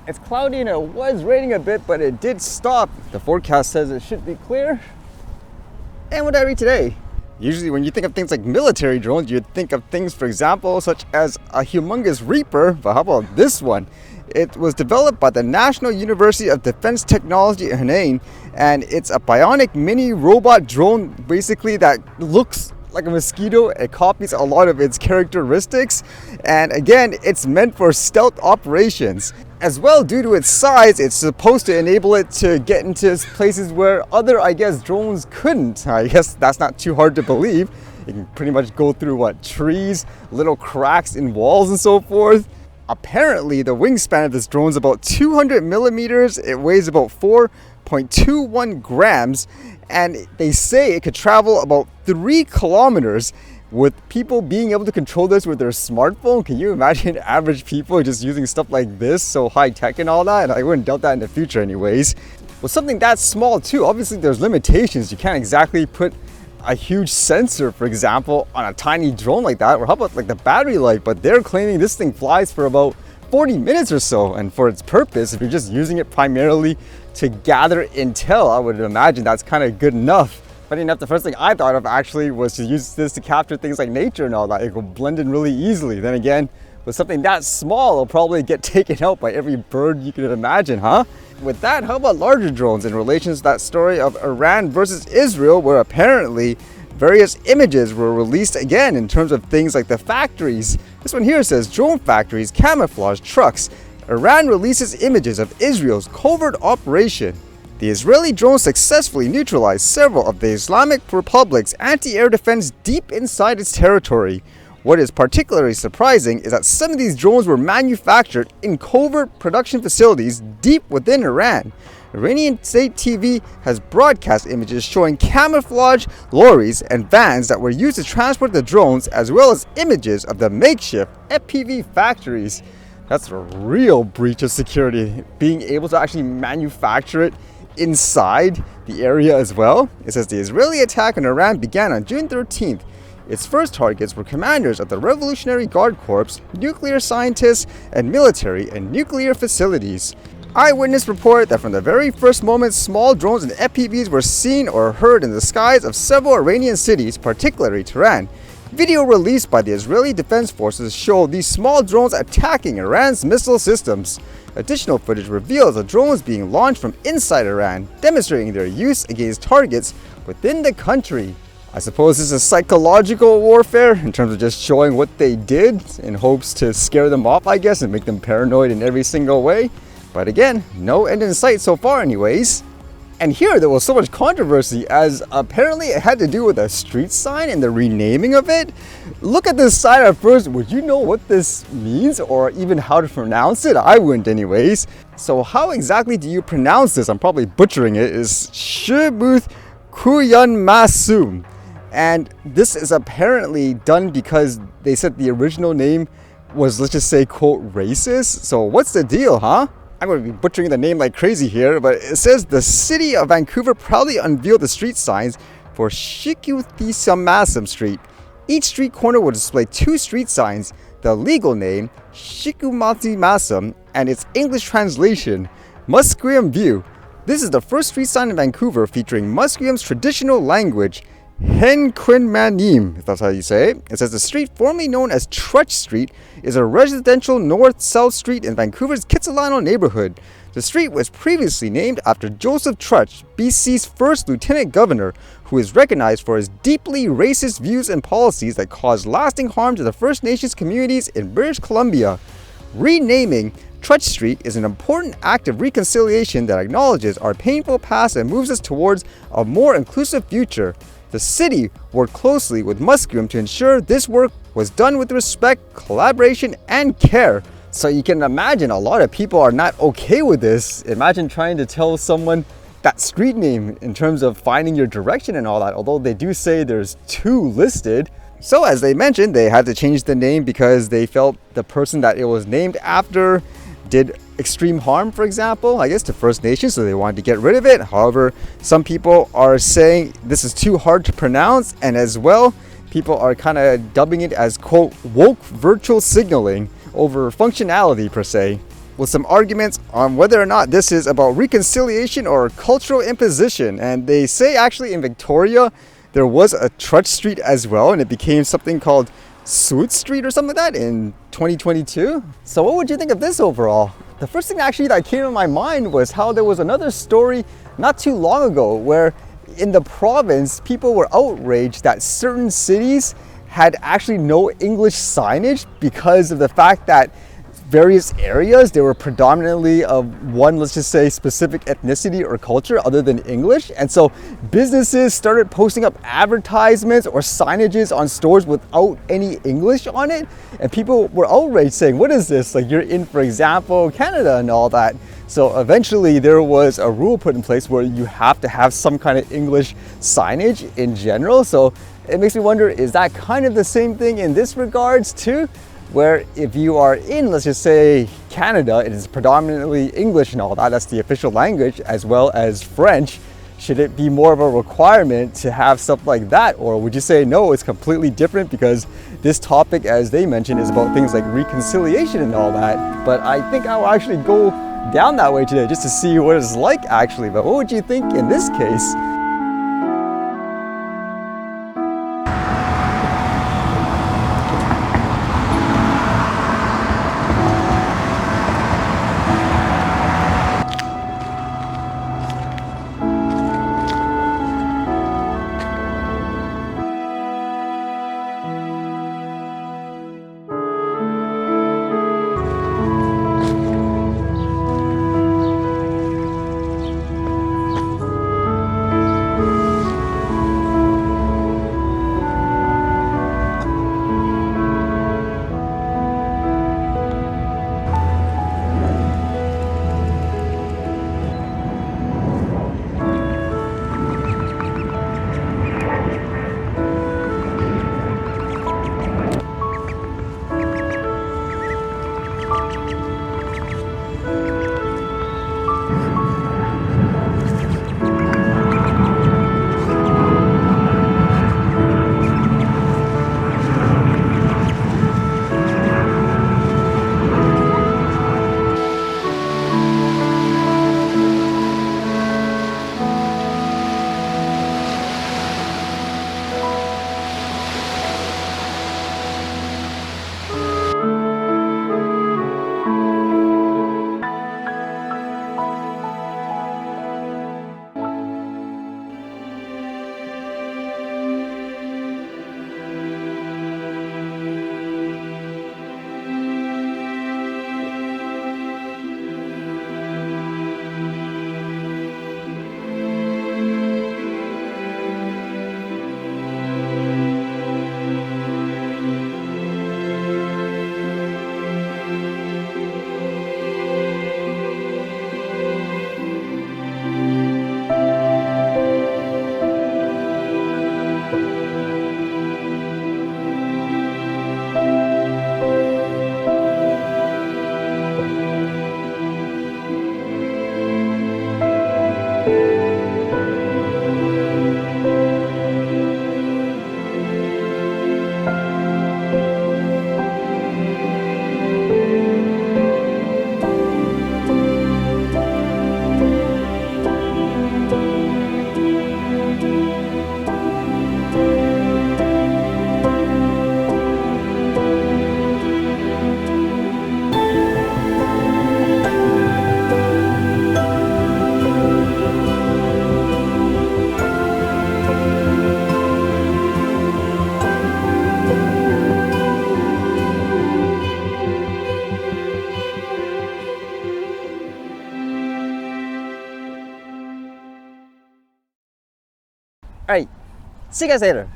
It's cloudy and it was raining a bit, but it did stop. The forecast says it should be clear. And what did I read today? Usually when you think of things like military drones, you'd think of things, for example, such as a humongous Reaper, but how about this one? It was developed by the National University of Defense Technology in Hainan, and it's a bionic mini robot drone basically that looks like a mosquito. It copies a lot of its characteristics, and again, it's meant for stealth operations. As well, due to its size, it's supposed to enable it to get into places where other, drones couldn't. I guess that's not too hard to believe. It can pretty much go through, trees, little cracks in walls and so forth. Apparently, the wingspan of this drone is about 200 millimeters. It weighs about 4.21 grams, and they say it could travel about 3 kilometers. With people being able to control this with their smartphone, can you imagine average people just using stuff like this, so high tech and all that? I wouldn't doubt that in the future anyways. With something that small too, obviously there's limitations. You can't exactly put a huge sensor, for example, on a tiny drone like that, or how about like the battery life? But they're claiming this thing flies for about 40 minutes or so, and for its purpose, if you're just using it primarily to gather intel, I would imagine that's kind of good enough. Funny enough, the first thing I thought of actually was to use this to capture things like nature and all that. It will blend in really easily. Then again, with something that small, it'll probably get taken out by every bird you could imagine, huh? With that, how about larger drones in relation to that story of Iran versus Israel, where apparently various images were released again in terms of things like the factories. This one here says, drone factories, camouflage trucks. Iran releases images of Israel's covert operation. The Israeli drone successfully neutralized several of the Islamic Republic's anti-air defense deep inside its territory. What is particularly surprising is that some of these drones were manufactured in covert production facilities deep within Iran. Iranian state TV has broadcast images showing camouflage lorries and vans that were used to transport the drones, as well as images of the makeshift FPV factories. That's a real breach of security, being able to actually manufacture it inside the area as well. It says the Israeli attack on Iran began on June 13th. Its first targets were commanders of the Revolutionary Guard Corps, nuclear scientists, and military and nuclear facilities. Eyewitness report that from the very first moment, small drones and FPVs were seen or heard in the skies of several Iranian cities, particularly Tehran. Video released by the Israeli Defense Forces show these small drones attacking Iran's missile systems. Additional footage reveals the drones being launched from inside Iran, demonstrating their use against targets within the country. I suppose this is psychological warfare in terms of just showing what they did in hopes to scare them off, I guess, and make them paranoid in every single way. But again, no end in sight so far anyways. And here there was so much controversy, as apparently it had to do with a street sign and the renaming of it. Look at this sign at first. Would you know what this means or even how to pronounce it? I wouldn't anyways. So how exactly do you pronounce this? I'm probably butchering it. It's šxŭməthkվəy əmasəm. And this is apparently done because they said the original name was, let's just say, quote, racist. So what's the deal, huh? I'm going to be butchering the name like crazy here, but it says the city of Vancouver proudly unveiled the street signs for šxŭməthkվəy əmasəm Street. Each street corner will display 2 street signs, the legal name, Musqueamview Street, and its English translation, Musqueamview. This is the first street sign in Vancouver featuring Musqueam's traditional language, šxŭməthkվəy, if that's how you say it. It says the street, formerly known as Trutch Street, is a residential north-south street in Vancouver's Kitsilano neighborhood. The street was previously named after Joseph Trutch, BC's first lieutenant governor, who is recognized for his deeply racist views and policies that caused lasting harm to the First Nations communities in British Columbia. Renaming Trutch Street is an important act of reconciliation that acknowledges our painful past and moves us towards a more inclusive future. The city worked closely with Musqueam to ensure this work was done with respect, collaboration, and care. So you can imagine a lot of people are not okay with this. Imagine trying to tell someone that street name in terms of finding your direction and all that, although they do say there's 2 listed. So as they mentioned, they had to change the name because they felt the person that it was named after did extreme harm, for example, I guess, to First Nations, so they wanted to get rid of it. However, some people are saying this is too hard to pronounce, and as well, people are kind of dubbing it as, quote, woke virtual signaling over functionality per se. with some arguments on whether or not this is about reconciliation or cultural imposition. And they say actually in Victoria there was a Trutch Street as well, and it became something called Suit Street or something like that in 2022. So what would you think of this overall? The first thing actually that came to my mind was how there was another story not too long ago where in the province people were outraged that certain cities had actually no English signage because of the fact that various areas, they were predominantly of one, let's just say, specific ethnicity or culture other than English. And so businesses started posting up advertisements or signages on stores without any English on it. And people were outraged saying, what is this? Like, you're in, for example, Canada and all that. So eventually there was a rule put in place where you have to have some kind of English signage in general. So it makes me wonder, is that kind of the same thing in this regards too? Where if you are in, let's just say, Canada, it is predominantly English and all that, that's the official language, as well as French. Should it be more of a requirement to have stuff like that? Or would you say, no, it's completely different because this topic, as they mentioned, is about things like reconciliation and all that? But I think I'll actually go down that way today just to see what it's like actually. But what would you think in this case? All right, see you guys later.